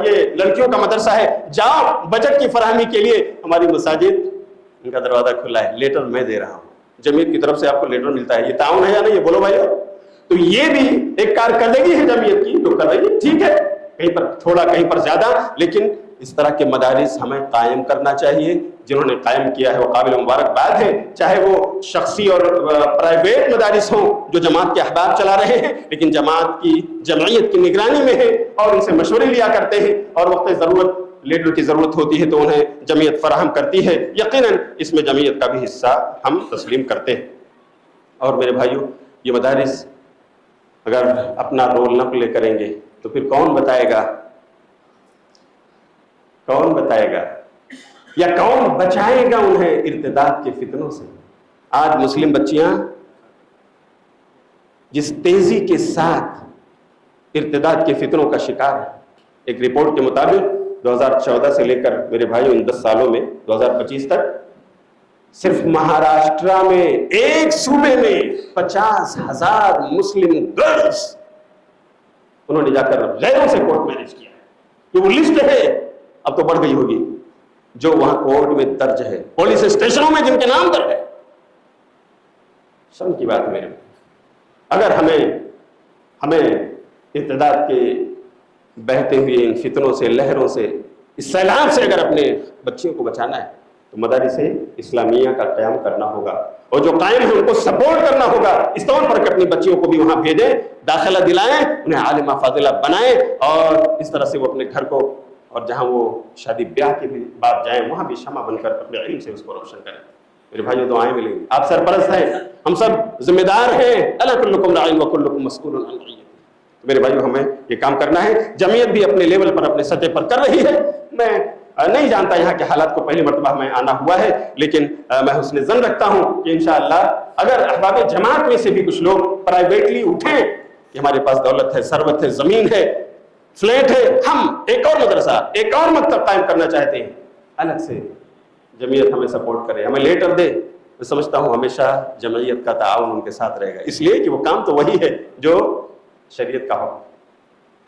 یہ لڑکیوں کا مدرسہ ہے، جاؤ بجٹ کی فراہمی کے لیے ہماری مساجد ان کا دروازہ کھلا ہے، لیٹر میں دے رہا ہوں، جمعیت کی طرف سے آپ کو لیٹر ملتا ہے، یہ تعاون ہے یا نہیں؟ بولو بھائیو. تو یہ بھی ایک کارکردگی ہے جمعیت کی جو کر رہی ہے. ٹھیک ہے کہیں پر تھوڑا کہیں پر زیادہ، لیکن اس طرح کے مدارس ہمیں قائم کرنا چاہیے. جنہوں نے قائم کیا ہے وہ قابل مبارکباد ہے، چاہے وہ شخصی اور پرائیویٹ مدارس ہوں جو جماعت کے احباب چلا رہے ہیں، لیکن جمعیت کی نگرانی میں ہے اور ان سے مشورے لیا کرتے ہیں اور وقت ضرورت لیڈر کی ضرورت ہوتی ہے تو انہیں جمعیت فراہم کرتی ہے. یقیناً اس میں جمعیت کا بھی حصہ ہم تسلیم کرتے ہیں. اور میرے بھائیوں یہ مدارس اگر اپنا رول نہ پلے کریں گے تو پھر کون بتائے گا یا کون بچائے گا انہیں ارتداد کے فتنوں سے؟ آج مسلم بچیاں جس تیزی کے ساتھ ارتداد کے فتنوں کا شکار ہیں. ایک رپورٹ کے مطابق 2014 سے لے کر میرے بھائیوں ان 10 سالوں میں 2025 تک صرف مہاراشٹرا میں ایک صوبے میں 50,000 مسلم گرلز انہوں نے جا کر غیروں سے کورٹ میرج کیا ہے. یہ وہ لسٹ ہے، اب تو بڑھ گئی ہوگی، جو وہاں کورٹ میں درج ہے، پولیس اسٹیشنوں میں جن کے نام درج ہے. شرم کی بات ہے میرے. اگر ہمیں ارتداد کے بہتے ہوئے ان فتنوں سے، لہروں سے، اس سیلاب سے اگر اپنے بچیوں کو بچانا ہے تو مدارس اسلامیہ کا قیام کرنا ہوگا، اور جو قائم ہیں ان کو سپورٹ کرنا ہوگا اس طور پر کہ اپنی بچیوں کو بھی وہاں بھیجیں، داخلہ دلائیں، انہیں عالمہ فاضلہ بنائیں، اور اس طرح سے وہ اپنے گھر کو اور جہاں وہ شادی بیاہ کے بھی بعد جائیں وہاں بھی شمع بن کر اپنے علم سے اس کو روشن کریں۔ میرے بھائیو دعائیں ملیں گی، آپ سرپرست ہیں، ہم سب ذمہ دار ہیں، الا کلکم راع و کلکم مسئول عن رعیتہ۔ میرے بھائیو ہمیں یہ کام کرنا ہے، جمعیت بھی اپنے لیول پر اپنے سطح پر کر رہی ہے۔ میں نہیں جانتا یہاں کے حالات کو، پہلی مرتبہ میں آنا ہوا ہے، لیکن میں حسن ظن رکھتا ہوں کہ انشاءاللہ اگر احباب جماعت میں سے بھی کچھ لوگ پرائیویٹلی اٹھیں کہ ہمارے پاس دولت ہے، ثروت ہے، زمین ہے، فلیٹ ہے، ہم ایک اور مدرسہ، ایک اور مکتب قائم کرنا چاہتے ہیں، الگ سے جمعیت ہمیں سپورٹ کرے، ہمیں لیٹر دے، میں سمجھتا ہوں ہمیشہ جمعیت کا تعاون ان کے ساتھ رہے گا، اس لیے کہ وہ کام تو وہی ہے جو شریعت کا حکم۔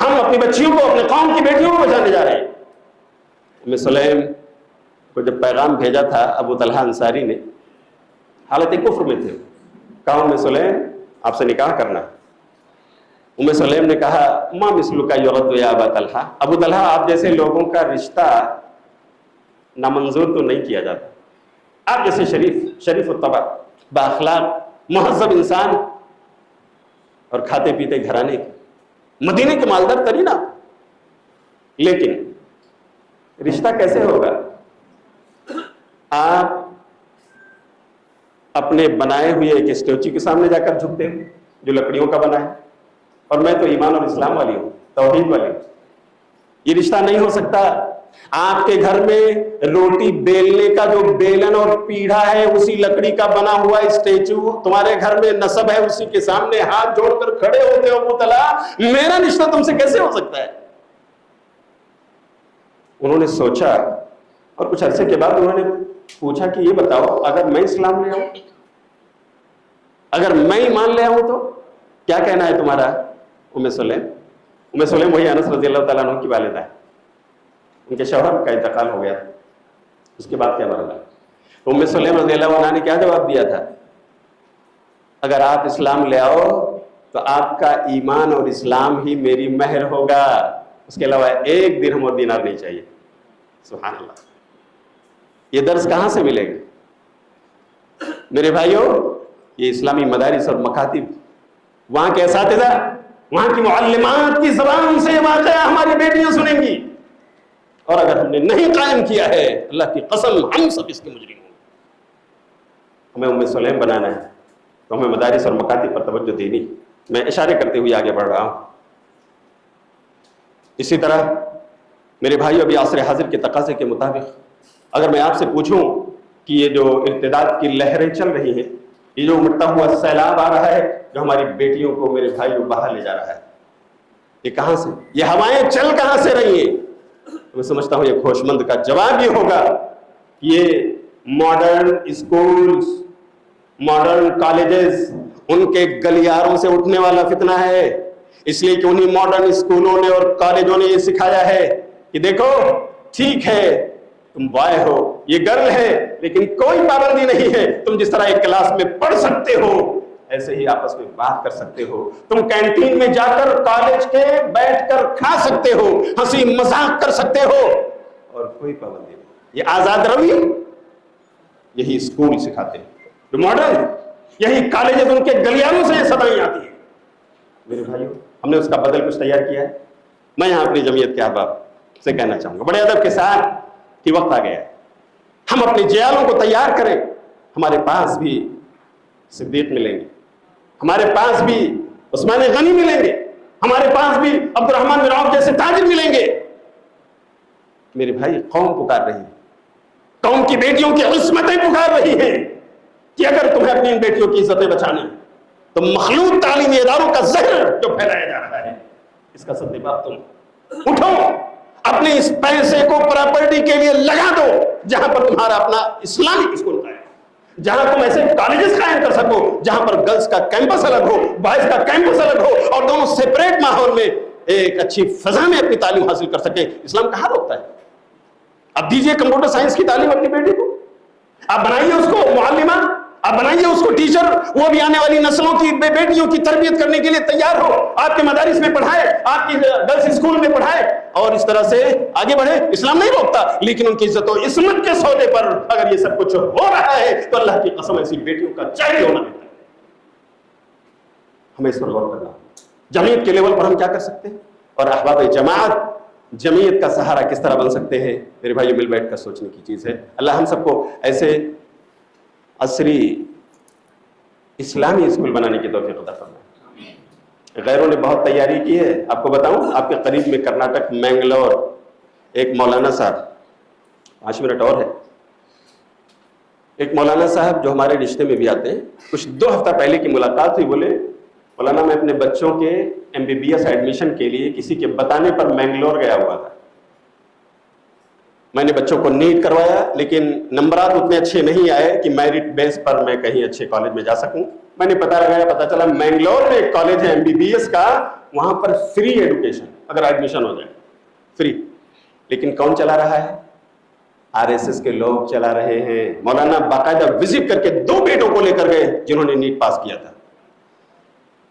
ہم اپنی بچیوں کو، اپنے قوم کی بیٹیوں کو بچانے جا رہے ہیں۔ ام سلیم کو جب پیغام بھیجا تھا ابو طلحہ انصاری نے، حالت کفر میں تھے، کہا ام سلیم آپ سے نکاح کرنا۔ ام سلیم نے کہا ما مثلک یرد یا ابا طلحہ، ابو طلحہ آپ جیسے لوگوں کا رشتہ نامنظور تو نہیں کیا جاتا، آپ جیسے شریف الطبع، بااخلاق، مہذب انسان اور کھاتے پیتے گھرانے کے، مدینے کے مالدار ترین آپ، لیکن رشتہ کیسے ہوگا؟ آپ اپنے بنائے ہوئے ایک اسٹیچو کے سامنے جا کر جھکتے ہیں جو لکڑیوں کا بنا ہے، اور میں تو ایمان اور اسلام والی ہوں، توحید والی ہوں، یہ رشتہ نہیں ہو سکتا۔ آپ کے گھر میں روٹی بیلنے کا جو بیلن اور پیڑھا ہے اسی لکڑی کا بنا ہوا اسٹیچو، تمہارے گھر میں نسب ہے اسی کے سامنے ہاتھ جوڑ کر کھڑے ہوتے ہو ابو طلحہ، میرا رشتہ تم سے کیسے ہو سکتا ہے؟ انہوں نے سوچا اور کچھ عرصے کے بعد انہوں نے پوچھا کہ یہ بتاؤ اگر میں اسلام لے آؤں، اگر میں ایمان لے آؤں تو کیا کہنا ہے تمہارا؟ ام سلیم وہی انس رضی اللہ تعالیٰ عنہ کی والدہ ہے، ان کے شوہر کا انتقال ہو گیا، اس کے بعد کیا مرحلہ؟ ام سلیم رضی اللہ عنہ نے کیا جواب دیا تھا؟ اگر آپ اسلام لے آؤ تو آپ کا ایمان اور اسلام ہی میری مہر ہوگا، اس کے علاوہ ایک درہم اور دینار نہیں چاہیے۔ سبحان اللہ، یہ درس کہاں سے ملے گا؟ میرے بھائیوں، یہ اسلامی مدارس اور مکاتب، وہاں کے اساتذہ، وہاں کی معلمات کی زبان سے یہ واقعہ ہماری بیٹیاں سنیں گی، اور اگر ہم نے نہیں قائم کیا ہے اللہ کی قسم ہم سب اس کے مجرم ہوں۔ ہمیں ام سلیم بنانا ہے تو ہمیں مدارس اور مکاتب پر توجہ دینی۔ میں اشارے کرتے ہوئے آگے بڑھ رہا ہوں۔ اسی طرح میرے بھائیو، ابھی عصر حاضر کے تقاضے کے مطابق اگر میں آپ سے پوچھوں کہ یہ جو ارتداد کی لہریں چل رہی ہیں، یہ جو امٹتا ہوا سیلاب آ رہا ہے جو ہماری بیٹیوں کو میرے بھائیوں بہا لے جا رہا ہے، یہ کہاں سے، یہ ہوائیں چل کہاں سے رہی ہیں؟ میں سمجھتا ہوں یہ خوش مند کا جواب یہ ہوگا کہ یہ ماڈرن اسکولز، ماڈرن کالجز، ان کے گلیاروں سے اٹھنے والا فتنہ ہے، اس لیے کہ انہی ماڈرن اسکولوں نے اور کالجوں نے یہ سکھایا ہے کہ دیکھو ٹھیک ہے تم بوائے ہو، یہ گرل ہے، لیکن کوئی پابندی نہیں ہے، تم جس طرح ایک کلاس میں پڑھ سکتے ہو ایسے ہی آپس میں بات کر سکتے ہو، تم کینٹین میں جا کر کالج کے بیٹھ کر کھا سکتے ہو، ہنسی مذاق کر سکتے ہو، اور کوئی پابندی نہیں۔ یہ آزاد روی یہی اسکول سکھاتے ہیں جو ماڈرن، یہی کالجز ان کے گلیاروں سے یہ صدائیں آتی ہیں۔ میرے بھائیو، ہم نے اس کا بدل کچھ تیار کیا ہے۔ میں یہاں اپنی جمعیت کے احباب سے کہنا چاہوں گا بڑے ادب کے ساتھ کہ وقت آ گیا ہے ہم اپنی جیالوں کو تیار کریں۔ ہمارے پاس بھی صدیق ملیں گے، ہمارے پاس بھی عثمان غنی ملیں گے، ہمارے پاس بھی عبد الرحمن بن عوف جیسے تاجر ملیں گے۔ میرے بھائی، قوم پکار رہی ہے، قوم کی بیٹیوں کی عصمتیں پکار رہی ہیں کہ اگر تمہیں اپنی ان بیٹیوں کی عزتیں بچانی تو مخلوط تعلیمی اداروں کا زہر جو پھیلایا جا رہا ہے اس کا سدباب تم اٹھو، اپنے اس پیسے کو پراپرٹی کے لیے لگا دو جہاں پر تمہارا اپنا اسلامی اسکول قائم ہے، جہاں تم ایسے کالجز قائم کر سکو جہاں پر گرلز کا کیمپس الگ ہو، بوائز کا کیمپس الگ ہو، اور دونوں سیپریٹ ماحول میں ایک اچھی فضا میں اپنی تعلیم حاصل کر سکیں۔ اسلام کہاں روکتا ہے؟ اب دیجئے کمپیوٹر سائنس کی تعلیم اپنی بیٹی کو، آپ بنائیے اس کو معلمہ، آپ بنائیے اس کو ٹیچر، وہ بھی آنے والی نسلوں کی بیٹیوں کی تربیت کرنے کے لیے تیار ہو، آپ کے مدارس میں پڑھائے، آپ کی گرلس اسکول میں پڑھائے، اور اس طرح سے آگے بڑھے. اسلام نہیں روکتا، لیکن ان کی عزت و عصمت کے سودے پر اگر یہ سب کچھ ہو رہا ہے تو اللہ کی قسم ایسی بیٹیوں کا چاہیے ہونا نہیں. ہمیں اس پر غور کرنا. جمعیت کے لیول پر ہم کیا کر سکتے ہیں، اور احباب جماعت جمعیت کا سہارا کس طرح بن سکتے ہیں. میرے بھائی مل بیٹھ کر سوچنے کی چیز ہے. اللہ ہم سب کو ایسے عصری اسلامی اسکول بنانے کی توفیق عطا فرمائے. غیروں نے بہت تیاری کی ہے. آپ کو بتاؤں، آپ کے قریب میں کرناٹک مینگلور ایک مولانا صاحب، 5 منٹ اور ہے، ایک مولانا صاحب جو ہمارے رشتے میں بھی آتے ہیں، کچھ 2 ہفتہ پہلے کی ملاقات ہوئی. بولے مولانا میں اپنے بچوں کے MBBS ایڈمیشن کے لیے کسی کے بتانے پر مینگلور گیا ہوا تھا. میں نے بچوں کو نیٹ کروایا، لیکن نمبرات اتنے اچھے نہیں آئے کہ میرٹ بیس پر میں کہیں اچھے کالج میں جا سکوں. میں نے پتہ لگایا، پتہ چلا مینگلور میں ایک کالج ہے MBBS کا، وہاں پر فری ایڈوکیشن اگر ایڈمیشن ہو جائے، فری. لیکن کون چلا رہا ہے؟ RSS کے لوگ چلا رہے ہیں. مولانا باقاعدہ وزٹ کر کے 2 بیٹوں کو لے کر گئے جنہوں نے نیٹ پاس کیا تھا،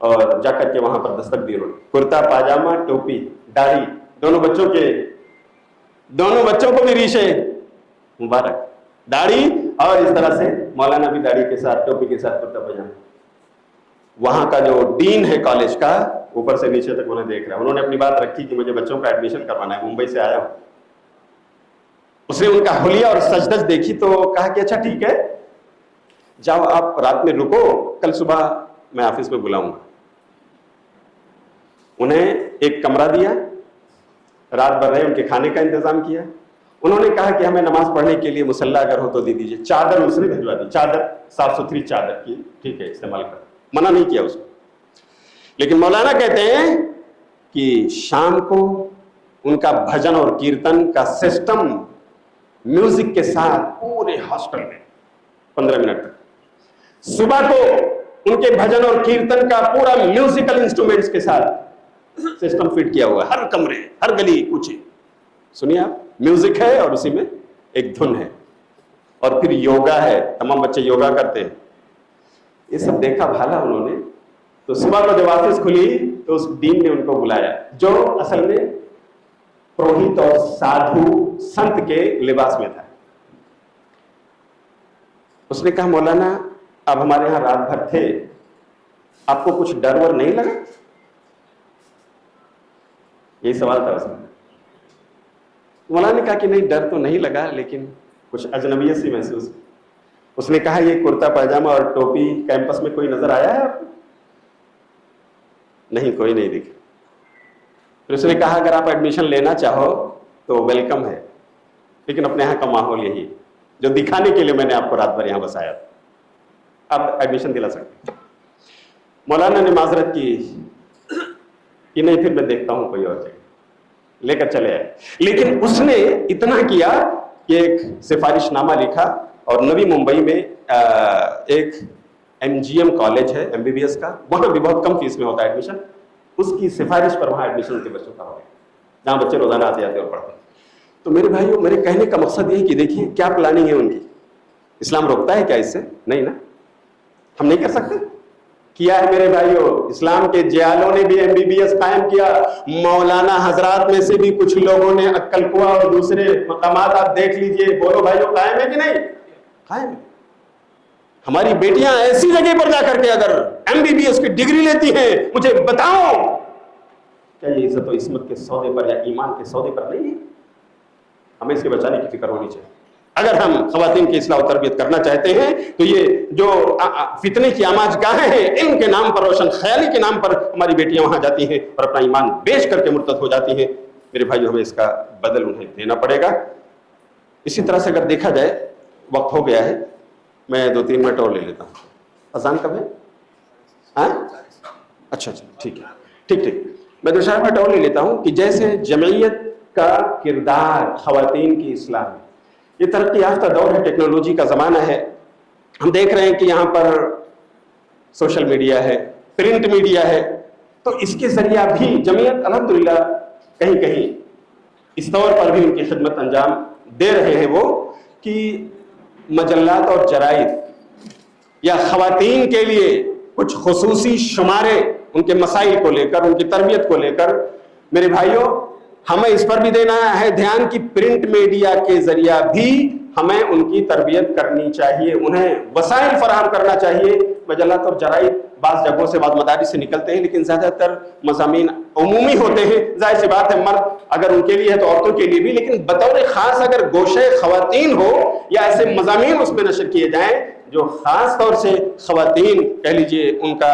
اور جا کر کے وہاں پر دستک دی. انہوں نے کرتا پاجامہ، ٹوپی، داڑھی، دونوں بچوں کو بھی ریشے مبارک، داڑھی، اور اس طرح سے مولانا بھی داڑھی کے ساتھ، ٹوپی کے ساتھ، کرتا پاجامہ. وہاں کا جو ڈین ہے کالج کا، اوپر سے نیچے تک انہیں دیکھ رہا ہے. انہوں نے اپنی بات رکھی کہ مجھے بچوں کا ایڈمیشن کروانا ہے، ممبئی سے آیا ہوں. اس نے ان کا حلیہ اور سجدج دیکھی تو کہا کہ اچھا ٹھیک ہے، جاؤ آپ رات میں رکو، کل صبح میں آفس میں بلاؤں گا. انہیں ایک کمرہ دیا، رات بھر رہے، ان کے کھانے کا انتظام کیا. انہوں نے کہا کہ ہمیں نماز پڑھنے کے لیے مصلی اگر ہو تو دے دیجیے. چادر اس نے بھجوا دی، چادر صاف ستھری چادر کی، ٹھیک ہے استعمال کر، منع نہیں کیا اس کو. لیکن مولانا کہتے ہیں کہ شام کو ان کا بھجن اور کیرتن کا سسٹم میوزک کے ساتھ پورے ہاسٹل میں 15 منٹ تک. صبح کو ان کے بھجن اور کیرتن کا پورا میوزیکل انسٹرومنٹس کے ساتھ سسٹم فٹ کیا ہوا، ہر کمرے، ہر گلی کوچے. سنیے آپ، میوزک ہے اور اسی میں ایک دھن ہے، اور پھر یوگا ہے، تمام بچے یوگا کرتے ہیں. یہ سب دیکھا بھالا انہوں نے. تو صبح کو جب آفس کھلی تو اس ڈین نے ان کو بلایا، جو اصل میں پروہت اور سادھو سنت کے لباس میں تھا. اس نے کہا مولانا اب ہمارے یہاں رات بھر تھے، آپ کو کچھ ڈر ور نہیں لگا؟ یہی سوال تھا اس میں. مولانا نے کہا کہ نہیں، ڈر تو نہیں لگا، لیکن کچھ اجنبیت سی محسوس. اس نے کہا یہ کرتا پاجامہ اور ٹوپی کیمپس میں کوئی نظر آیا ہے آپ کو؟ نہیں، کوئی نہیں دکھا. پھر اس نے کہا اگر آپ ایڈمیشن لینا چاہو تو ویلکم ہے، لیکن اپنے یہاں کا ماحول یہی جو دکھانے کے لیے میں نے آپ کو رات بھر یہاں بسایا تھا، آپ ایڈمیشن دلا سکتے. مولانا نے معذرت کی کہ نہیں، پھر میں دیکھتا ہوں کوئی اور جگہ، لے کر چلے آئے. لیکن اس نے اتنا کیا کہ ایک سفارش نامہ لکھا، اور نوی ممبئی میں ایک MGM کالج ہے MBBS کا، وہاں بھی بہت کم فیس میں ہوتا ہے ایڈمیشن. اس کی سفارش پر وہاں ایڈمیشن کے بچوں کا ہو گیا، جہاں بچے روزانہ آتے جاتے اور پڑھتے. تو میرے بھائیوں، میرے کہنے کا مقصد یہ کہ دیکھیے کیا پلاننگ ہے ان کی. اسلام روکتا ہے کیا اس سے؟ نہیں نا، ہم نہیں کر سکتے. کیا ہے میرے بھائیوں، اسلام کے جیالوں نے بھی MBBS قائم کیا. مولانا حضرات میں سے بھی کچھ لوگوں نے عقل قوا اور دوسرے مقامات آپ دیکھ لیجئے. بولو بھائیوں، قائم ہے کہ نہیں؟ قائم ہے. ہماری بیٹیاں ایسی جگہ پر جا کر کے اگر MBBS کی ڈگری لیتی ہیں، مجھے بتاؤ کیا یہ عزت و عصمت کے سودے پر یا ایمان کے سودے پر نہیں ہے؟ ہمیں اس کے بچانے کی فکر ہونی چاہیے. اگر ہم خواتین کی اصلاح و تربیت کرنا چاہتے ہیں تو یہ جو فتنے کی آماج گاہیں ہیں، علم کے نام پر، روشن خیالی کے نام پر ہماری بیٹیاں وہاں جاتی ہیں اور اپنا ایمان بیچ کر کے مرتد ہو جاتی ہیں. میرے بھائیو، ہمیں اس کا بدل انہیں دینا پڑے گا. اسی طرح سے اگر دیکھا جائے، وقت ہو گیا ہے، میں 2-3 منٹ اور لے لیتا ہوں. اذان کب ہے؟ اچھا ٹھیک ہے، ٹھیک. میں 2-4 منٹ اور لے لیتا ہوں کہ جیسے جمعیت کا کردار خواتین کی اصلاح میں، یہ ترقی یافتہ دور ہے، ٹیکنالوجی کا زمانہ ہے. ہم دیکھ رہے ہیں کہ یہاں پر سوشل میڈیا ہے، پرنٹ میڈیا ہے، تو اس کے ذریعہ بھی جمعیت الحمدللہ کہیں کہیں اس طور پر بھی ان کی خدمت انجام دے رہے ہیں وہ کہ مجلات اور جرائد یا خواتین کے لیے کچھ خصوصی شمارے ان کے مسائل کو لے کر، ان کی تربیت کو لے کر، میرے بھائیوں ہمیں اس پر بھی دینا ہے دھیان کہ پرنٹ میڈیا کے ذریعہ بھی ہمیں ان کی تربیت کرنی چاہیے، انہیں وسائل فراہم کرنا چاہیے۔ مجلات اور جرائد بعض جگہوں سے، بعض مدارس سے نکلتے ہیں، لیکن زیادہ تر مضامین عمومی ہوتے ہیں، ظاہر سی بات ہے مرد اگر ان کے لیے ہے تو عورتوں کے لیے بھی، لیکن بطور خاص اگر گوشے خواتین ہو یا ایسے مضامین اس میں نشر کیے جائیں جو خاص طور سے خواتین کہہ لیجئے ان کا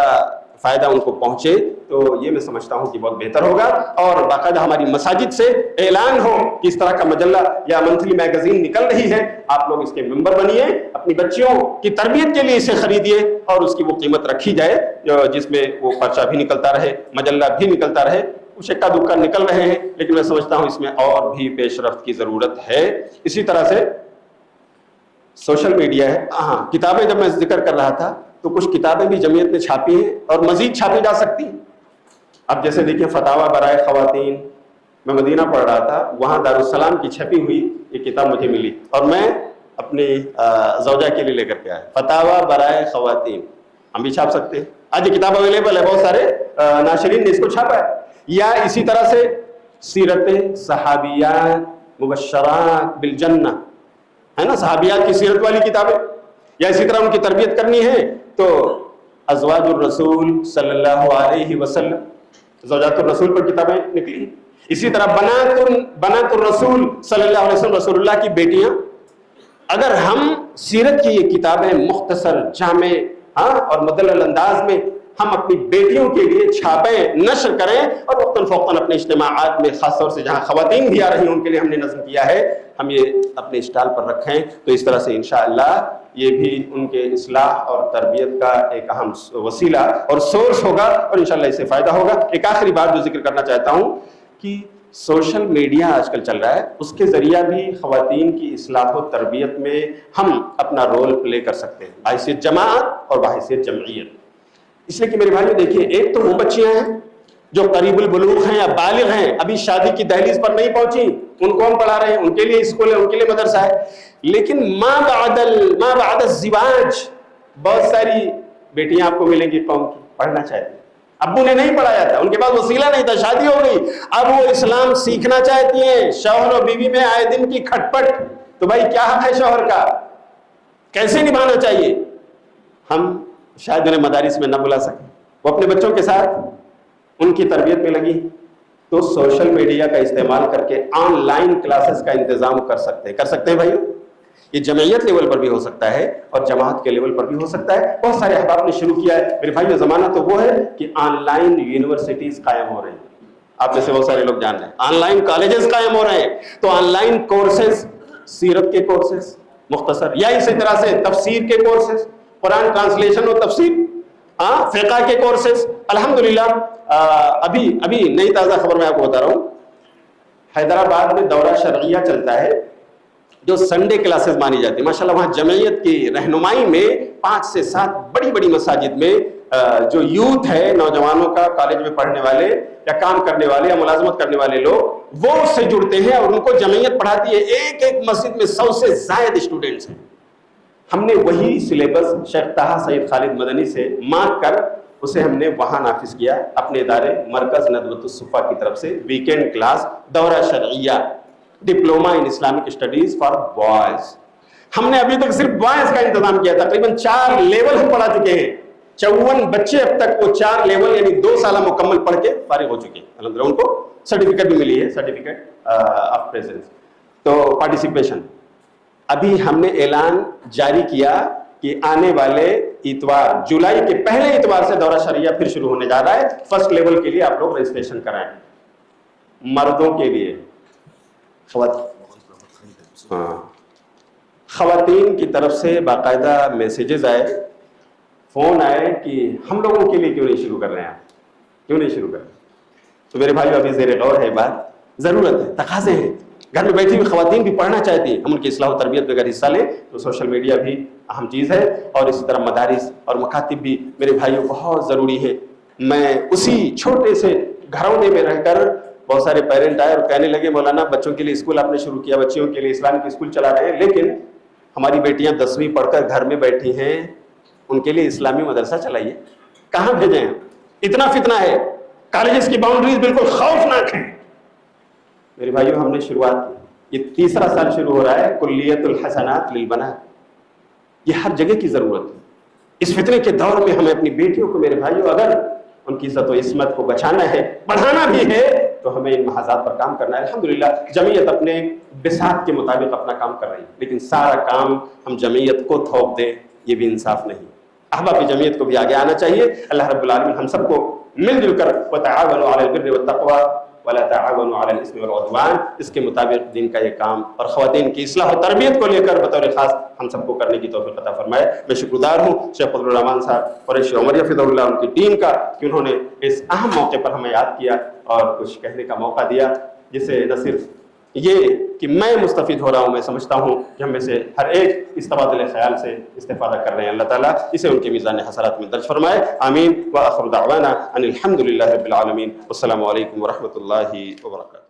فائدہ ان کو پہنچے، تو یہ میں سمجھتا ہوں کہ بہت بہتر ہوگا۔ اور باقاعدہ ہماری مساجد سے اعلان ہو کہ اس طرح کا مجلہ یا منتھلی میگزین نکل رہی ہے، آپ لوگ اس کے ممبر بنیے، اپنی بچیوں کی تربیت کے لیے اسے خریدیے اور اس کی وہ قیمت رکھی جائے جس میں وہ پرچہ بھی نکلتا رہے، مجلہ بھی نکلتا رہے۔ کچھ اکا دکا نکل رہے ہیں، لیکن میں سمجھتا ہوں اس میں اور بھی پیش رفت کی ضرورت ہے۔ اسی طرح سے سوشل میڈیا ہے، ہاں کتابیں جب میں ذکر کر رہا تھا تو کچھ کتابیں بھی جمعیت نے چھاپی ہیں اور مزید چھاپی جا سکتی ہیں۔ اب جیسے دیکھیں فتاوی برائے خواتین، میں مدینہ پڑھ رہا تھا، وہاں دارالسلام کی چھپی ہوئی یہ کتاب مجھے ملی اور میں اپنی زوجہ کے لیے لے کر کے آیا، فتاوی برائے خواتین، ہم بھی چھاپ سکتے ہیں، آج یہ کتاب اویلیبل ہے، بہت سارے ناشرین نے اس کو چھاپا ہے۔ یا اسی طرح سے سیرت صحابیات مبشرات بالجنہ ہے نا، صحابیات کی سیرت والی کتابیں، یا اسی طرح ان کی تربیت کرنی ہے تو ازواج الرسول صلی اللہ علیہ وسلم، زوجات الرسول پر کتابیں نکلی۔ اسی طرح بنات الرسول صلی اللہ علیہ وسلم، رسول اللہ کی بیٹیاں۔ اگر ہم سیرت کی یہ کتابیں مختصر، جامع اور مدلل انداز میں ہم اپنی بیٹیوں کے لیے چھاپیں، نشر کریں، اور وقتاً فوقتاً اپنے اجتماعات میں خاص طور سے جہاں خواتین بھی آ رہی ہیں ان کے لیے ہم نے نظم کیا ہے، ہم یہ اپنے اسٹال پر رکھیں، تو اس طرح سے انشاءاللہ یہ بھی ان کے اصلاح اور تربیت کا ایک اہم وسیلہ اور سورس ہوگا، اور انشاءاللہ اس سے فائدہ ہوگا۔ ایک آخری بات جو ذکر کرنا چاہتا ہوں کہ سوشل میڈیا آج کل چل رہا ہے، اس کے ذریعہ بھی خواتین کی اصلاح و تربیت میں ہم اپنا رول پلے کر سکتے ہیں، بحیثیت جماعت اور بحیثیت جمعیت۔ اس لیے کہ میرے بھائیو دیکھیے، ایک تو وہ بچیاں ہیں جو قریب البلوغ ہیں یا بالغ ہیں، ابھی شادی کی دہلیز پر نہیں پہنچی، ان کو ہم پڑھا رہے ہیں، ان کے لیے اسکول ہے، ان کے لیے مدرسہ ہے، لیکن ما بعد الزواج بہت ساری بیٹیاں آپ کو ملیں گی قوم کی پڑھنا چاہتی ہیں، ابو نے نہیں پڑھایا تھا، ان کے پاس وسیلہ نہیں تھا، شادی ہو گئی، اب وہ اسلام سیکھنا چاہتی ہیں، شوہر اور بیوی میں آئے دن کی کھٹ پٹ، تو بھائی کیا حق ہے شوہر کا، کیسے نبھانا چاہیے؟ ہم شاید انہیں مدارس میں نہ بلا سکیں، وہ اپنے بچوں کے ساتھ ان کی تربیت میں لگی، تو سوشل میڈیا کا استعمال کر کے آن لائن کلاسز کا انتظام کر سکتے ہیں بھائیو۔ یہ جمعیت لیول پر بھی ہو سکتا ہے اور جماعت کے لیول پر بھی ہو سکتا ہے، بہت سارے احباب نے شروع کیا ہے میرے بھائیو۔ زمانہ تو وہ ہے کہ آن لائن یونیورسٹیز قائم ہو رہی ہیں، آپ میں سے بہت سارے لوگ جان رہے ہیں، آن لائن کالجز قائم ہو رہے ہیں، تو آن لائن کورسز، سیرت کے کورسز مختصر، یا اسی طرح سے تفسیر کے کورسز، قرآن ٹرانسلیشن اور تفسیر، فقہ کے کورسز، الحمدللہ۔ ابھی نئی تازہ خبر میں آپ کو بتا رہا ہوں، حیدرآباد میں دورہ شرعیہ چلتا ہے جو سنڈے کلاسز مانی جاتی ہے، ماشاءاللہ وہاں جمعیت کی رہنمائی میں 5 سے 7 بڑی بڑی مساجد میں جو یوتھ ہے، نوجوانوں کا، کالج میں پڑھنے والے یا کام کرنے والے یا ملازمت کرنے والے لوگ، وہ اس سے جڑتے ہیں اور ان کو جمعیت پڑھاتی ہے۔ ایک ایک مسجد میں 100 سے زائد اسٹوڈنٹس ہیں۔ ہم نے وہی سلیبس شیخ طہ سید خالد مدنی سے مانگ کر اسے ہم نے وہاں نافذ کیا اپنے ادارے مرکز ندوۃ الصفا کی طرف سے، ویکینڈ کلاس دورہ شرعیہ، diploma in Islamic studies for boys. ہم نے ابھی تک صرف بوائز کا انتظام کیا، تقریباً 4 لیول ہم پڑھا چکے ہیں، 54 بچے اب تک وہ 4 لیول یعنی 2 سالہ مکمل پڑھ کے فارغ ہو چکے ہیں، الحمدللہ ان کو سرٹیفکیٹ بھی ملی ہے، سرٹیفکیٹ آف پریزنس۔ تو پارٹیسپیشن ابھی ہم نے اعلان جاری کیا کہ آنے والے اتوار، جولائی کے پہلے اتوار سے دورہ شرعیہ پھر شروع ہونے جا رہا ہے۔ فرسٹ لیول کے لیے آپ لوگ رجسٹریشن کرائیں، مردوں کے لیے خواتین کی طرف سے باقاعدہ میسیجز آئے، فون آئے کہ ہم لوگوں کے لیے کیوں نہیں شروع کر رہے ہیں، کیوں نہیں شروع کر رہے ہیں؟ تو میرے بھائی ابھی زیر غور ہے بات، ضرورت ہے، تقاضے ہیں، گھر میں بیٹھی ہوئی خواتین بھی پڑھنا چاہتی ہیں، ہم ان کی اصلاح و تربیت میں اگر حصہ لیں تو سوشل میڈیا بھی اہم چیز ہے، اور اسی طرح مدارس اور مکاتب بھی میرے بھائیوں بہت ضروری ہے۔ میں اسی چھوٹے سے گھرونے میں رہ کر بہت سارے پیرنٹ آئے اور کہنے لگے مولانا بچوں کے لیے اسکول آپ نے شروع کیا، بچیوں کے لیے اسلام کی اسکول چلا رہے ہیں، لیکن ہماری بیٹیاں 10ویں پڑھ کر گھر میں بیٹھی ہیں، ان کے لیے اسلامی مدرسہ چلائیے. کہاں بھیجیں ہم؟ اتنا فتنہ ہے, کالجز کی باؤنڈریز بالکل خوفناک ہیں. میرے بھائیو, ہم نے شروعات کی, یہ تیسرا سال شروع ہو رہا ہے کلیت الحسنات للبنات. یہ ہر جگہ کی ضرورت ہے. اس فتنے کے دور میں ہمیں اپنی بیٹیوں کو, میرے بھائیو, اگر ان کی عزت و عصمت کو بچانا ہے, بڑھانا بھی ہے, تو ہمیں ان محاذات پر کام کرنا ہے. الحمدللہ جمعیت اپنے بساط کے مطابق اپنا کام کر رہی ہے, لیکن سارا کام ہم جمعیت کو تھوپ دیں, یہ بھی انصاف نہیں. احباب جمعیت کو بھی آگے آنا چاہیے. اللہ رب العالمین ہم سب کو مل جل کر وتعاونوا علی البر والتقوی ولا تعاونوا علی الاثم والعدوان, اس کے مطابق دین کا یہ کام اور خواتین کی اصلاح و تربیت کو لے کر بطور خاص ہم سب کو کرنے کی توفیق عطا فرمائے. میں شکردار ہوں شیخ فضل الرحمان صاحب قریشی عمریہ فضل اللہ, ان کی ٹیم کا, کہ انہوں نے اس اہم موقع پر ہمیں یاد کیا اور کچھ کہنے کا موقع دیا, جس سے نہ صرف یہ کہ میں مستفید ہو رہا ہوں, میں سمجھتا ہوں کہ ہم میں سے ہر ایک اس تبادلے خیال سے استفادہ کر رہے ہیں. اللہ تعالیٰ اسے ان کے میزان حسنات میں درج فرمائے. آمین. وآخر دعوانا ان الحمد للہ رب العالمین. والسلام علیکم ورحمۃ اللہ وبرکاتہ.